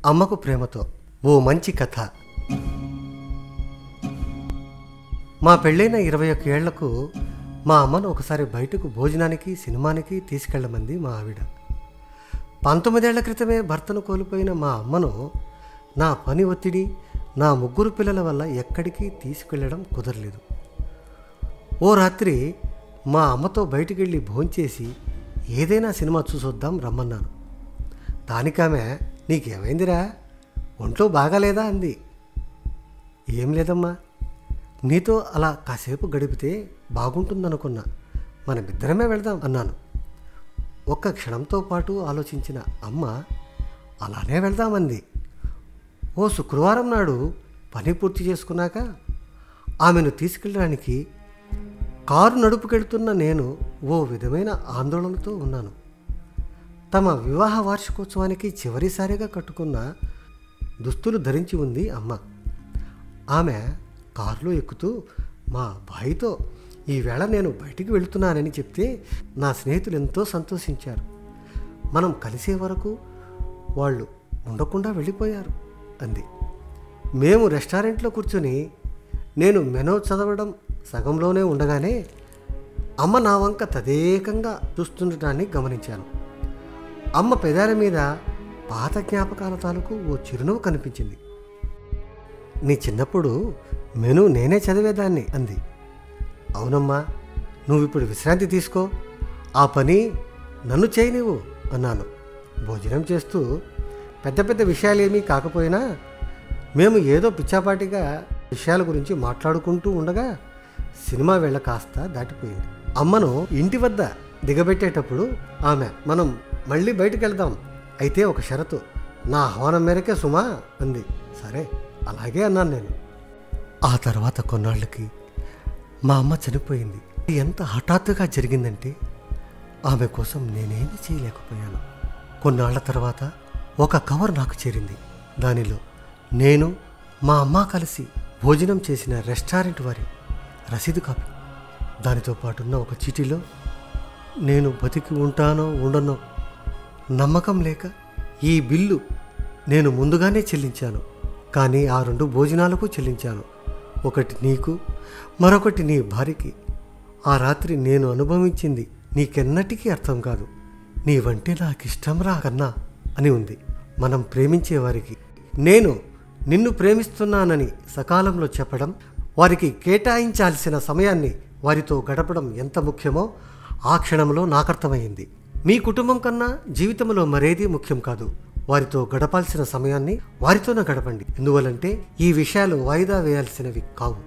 అమ్మకు ప్రేమతో ఓ మంచి కథ. మా పెళ్ళైన 21 ఏళ్లకు మా అమ్మను ఒకసారి బయటకు భోజనానికి సినిమానికి తీసుకెళ్లమంది మా ఆవిడ. 19 ఏళ్ల క్రితమే భర్తను కోల్పోయిన మా అమ్మను నా పని ఒత్తిడి, నా 3 పిల్లల వల్ల ఎక్కడికి తీసుకెళ్లడం కుదరలేదు. ఓ రాత్రి మా అమ్మతో బయటికెళ్ళి భోంచేసి ఏదైనా సినిమా చూసొద్దాం రమ్మన్నాను. దానికామె నీకేమైందిరా, ఒంట్లో బాగాలేదా అంది. ఏం లేదమ్మా, నీతో అలా కాసేపు గడిపితే బాగుంటుందనుకున్నా, మనమిద్దరమే వెళదాం అన్నాను. ఒక్క క్షణంతో పాటు ఆలోచించిన అమ్మ అలానే వెళ్దామంది. ఓ శుక్రవారం నాడు పని పూర్తి చేసుకున్నాక ఆమెను తీసుకెళ్ళడానికి కారు నడుపుకెళ్తున్న నేను ఓ విధమైన ఆందోళనతో ఉన్నాను. తమ వివాహ వార్షికోత్సవానికి చివరిసారిగా కట్టుకున్న దుస్తులు ధరించి ఉంది అమ్మ. ఆమె కారులో ఎక్కుతూ మా భాయితో ఈవేళ నేను బయటికి వెళుతున్నానని చెప్తే నా స్నేహితులు ఎంతో సంతోషించారు. మనం కలిసే వరకు వాళ్ళు ఉండకుండా వెళ్ళిపోయారు అంది. మేము రెస్టారెంట్లో కూర్చొని నేను మెనూ చదవడం సగంలోనే ఉండగానే అమ్మ నా వంక తదేకంగా చూస్తుండటాన్ని గమనించాను. అమ్మ పెదాల మీద పాత జ్ఞాపకాల తాలూకు ఓ చిరునవ్వు కనిపించింది. నీ చిన్నప్పుడు మెనూ నేనే చదివేదాన్ని అంది. అవునమ్మా, నువ్వు ఇప్పుడు విశ్రాంతి తీసుకో, ఆ పని నన్ను చేయి నువ్వు అన్నాను. భోజనం చేస్తూ పెద్ద పెద్ద విషయాలేమీ కాకపోయినా మేము ఏదో పిచ్చాపాటిగా విషయాల గురించి మాట్లాడుకుంటూ ఉండగా సినిమా వేళ కాస్త దాటిపోయింది. అమ్మను ఇంటి వద్ద దిగబెట్టేటప్పుడు ఆమె మనం మళ్ళీ బయటికి వెళ్దాం, అయితే ఒక షరతు, నా ఆహ్వానం మేరకే సుమా అంది. సరే అలాగే అన్నాను నేను. ఆ తర్వాత కొన్నాళ్ళకి మా అమ్మ చనిపోయింది. ఎంత హఠాత్తుగా జరిగిందంటే ఆమె కోసం నేనేమీ చేయలేకపోయాను. కొన్నాళ్ల తర్వాత ఒక కవర్ నాకు చేరింది. దానిలో నేను మా అమ్మ కలిసి భోజనం చేసిన రెస్టారెంట్ వారి రసీదు కాపీ, దానితో పాటున్న ఒక చీటీలో నేను బతికి ఉంటానో ఉండనో నమ్మకం లేక ఈ బిల్లు నేను ముందుగానే చెల్లించాను, కానీ ఆ 2 భోజనాలకు చెల్లించాను. ఒకటి నీకు, మరొకటి నీ భార్యకి. ఆ రాత్రి నేను అనుభవించింది నీకెన్నటికీ అర్థం కాదు. నీవంటే నాకిష్టం రా కన్నా అని ఉంది. మనం ప్రేమించే వారికి నేను నిన్ను ప్రేమిస్తున్నానని సకాలంలో చెప్పడం, వారికి కేటాయించాల్సిన సమయాన్ని వారితో గడపడం ఎంత ముఖ్యమో ఆ క్షణంలో నాకర్థమైంది. మీ కుటుంబం కన్నా జీవితంలో మరేదీ ముఖ్యం కాదు. వారితో గడపాల్సిన సమయాన్ని వారితోనే గడపండి. ఎందువలంటే ఈ విషయాలు వాయిదా వేయాల్సినవి కావు.